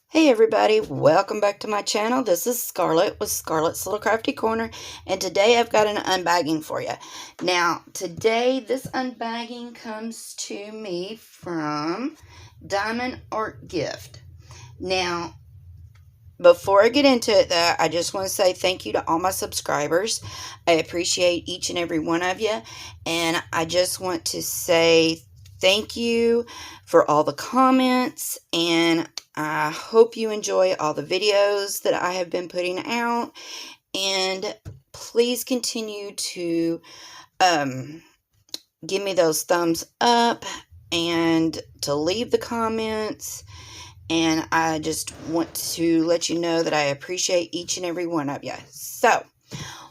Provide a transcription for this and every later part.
Hey everybody, welcome back to my channel. This is Scarlett with Scarlett's Little Crafty Corner, and today I've got an unbagging for you. Now, today this unbagging comes to me from Diamondartgift. Now, before I get into it, though, I just want to say thank you to all my subscribers. I appreciate each and every one of you, and I just want to say thank you for all the comments, and I hope you enjoy all the videos that I have been putting out, and please continue to give me those thumbs up and to leave the comments. And I just want to let you know that I appreciate each and every one of you. So,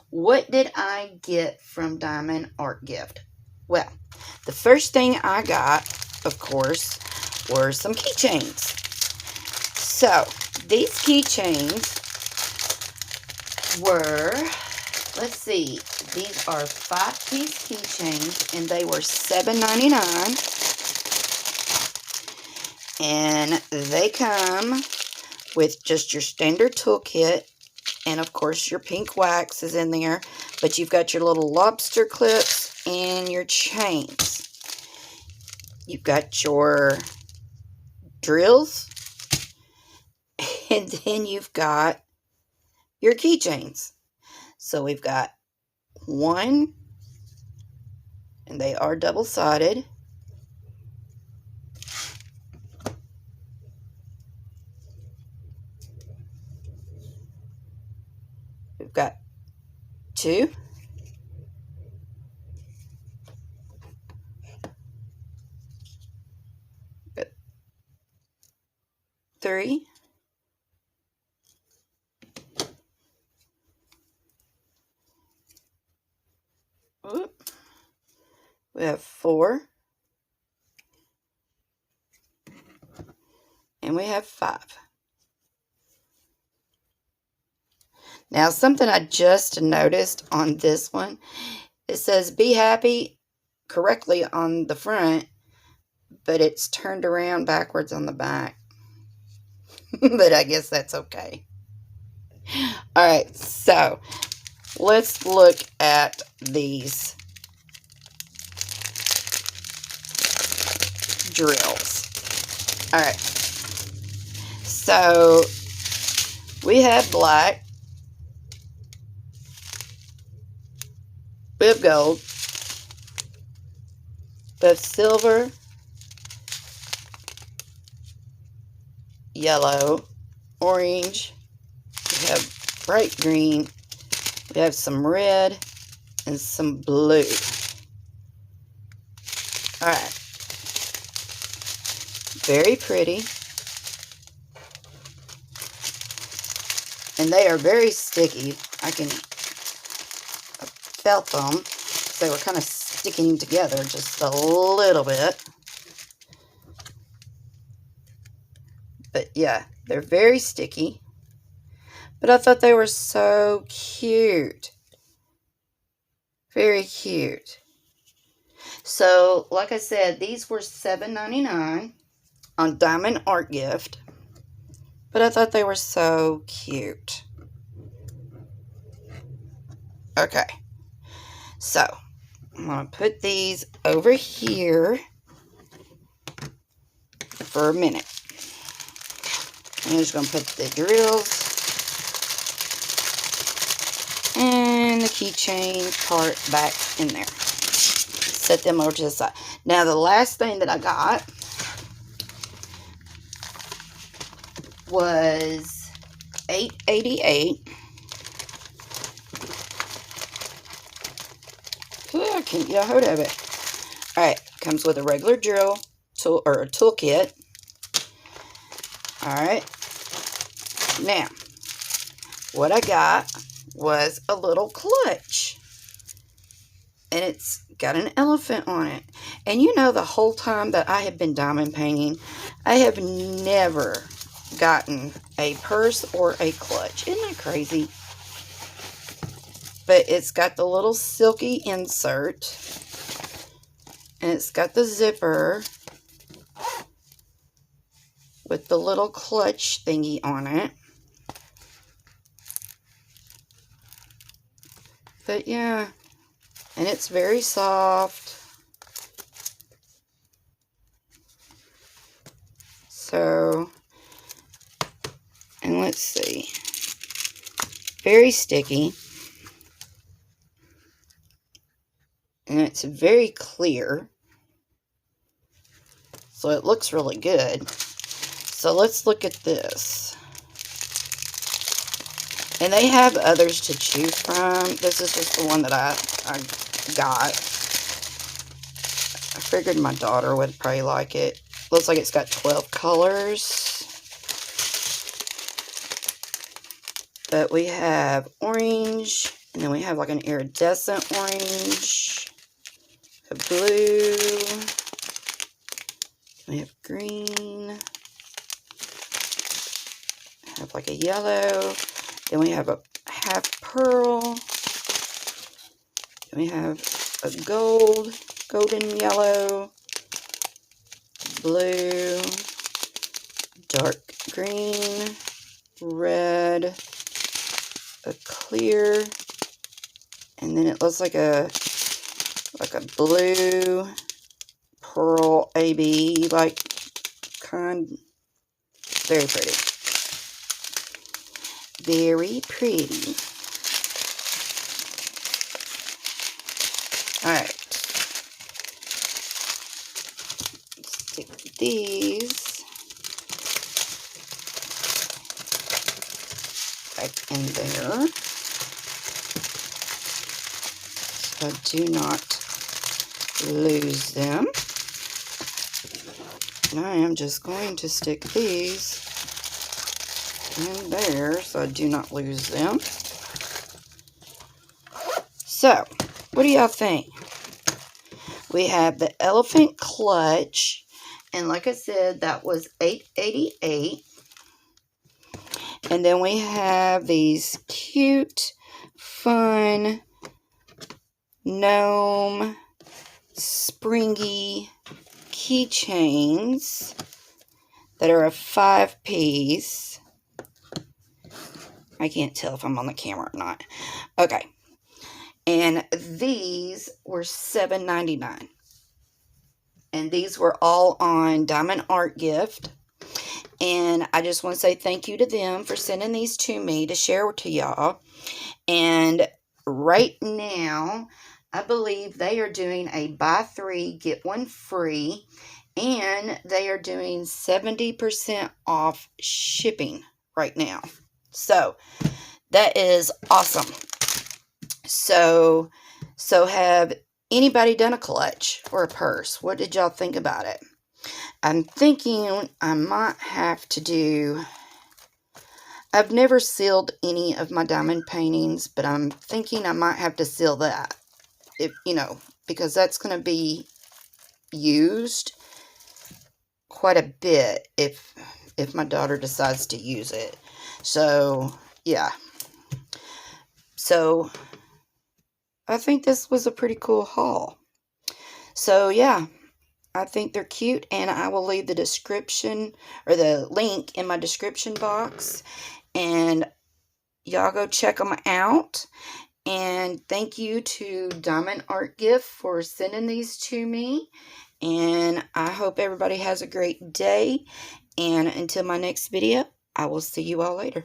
what did I get from Diamondartgift? Well, the first thing I got, of course, were some keychains. So, these keychains were, let's see, these are 5-piece keychains, and they were $7.99. And they come with just your standard toolkit, and of course your pink wax is in there, but you've got your little lobster clips and your chains. You've got your drills, and then you've got your keychains. So we've got one, and they are double-sided. We've got two, three, we have 4, and we have 5. Now, something I just noticed on this one, it says be happy correctly on the front, but it's turned around backwards on the back. But I guess that's okay. Alright, so let's look at these drills. Alright, so we have black, we have gold, we have silver, yellow, orange, we have bright green, we have some red, and some blue. Alright, very pretty, and they are very sticky. I felt them. They were kind of sticking together just a little bit. But yeah, they're very sticky. But I thought they were so cute. Very cute. So, like I said, these were $7.99 on Diamondartgift. But I thought they were so cute. Okay. So, I'm going to put these over here for a minute. I'm just going to put the drills and the keychain part back in there. Set them over to the side. Now, the last thing that I got was $8.88. I can't get a hold of it. Alright, comes with a regular drill tool or a toolkit. Alright. Now, what I got was a little clutch. And it's got an elephant on it. And you know, the whole time that I have been diamond painting, I have never gotten a purse or a clutch. Isn't that crazy? But it's got the little silky insert. And it's got the zipper. with the little clutch thingy on it. But yeah, and it's very soft. So, and let's see, very sticky. And it's very clear. So it looks really good. So let's look at this. And they have others to choose from. This is just the one that I got. I figured my daughter would probably like it. Looks like it's got 12 colors. But we have orange. And then we have like an iridescent orange. A blue. We have green. Have like a yellow. Then we have a half pearl. Then we have a golden yellow, blue, dark green, red, a clear, and then it looks like a blue pearl AB like kind. Very pretty. Very pretty. Alright. Stick these back in there. So do not lose them. And I am just going to stick these in there so I do not lose them. So, what do y'all think? We have the elephant clutch, and like I said, that was $8.88. And then we have these cute, fun, gnome, springy keychains that are a 5-piece. I can't tell if I'm on the camera or not. Okay. And these were $7.99. And these were all on Diamondartgift. And I just want to say thank you to them for sending these to me to share to y'all. And right now, I believe they are doing a buy 3, get 1 free. And they are doing 70% off shipping right now. So, that is awesome. So have anybody done a clutch or a purse? What did y'all think about it? I'm thinking I might have to do... I've never sealed any of my diamond paintings, but I'm thinking I might have to seal that. If, because that's going to be used quite a bit if my daughter decides to use it. So, yeah. So, I think this was a pretty cool haul. So, yeah. I think they're cute, and I will leave the description, or the link in my description box. And y'all go check them out. And thank you to Diamondartgift for sending these to me. And I hope everybody has a great day. And until my next video, I will see you all later.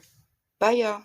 Bye, y'all.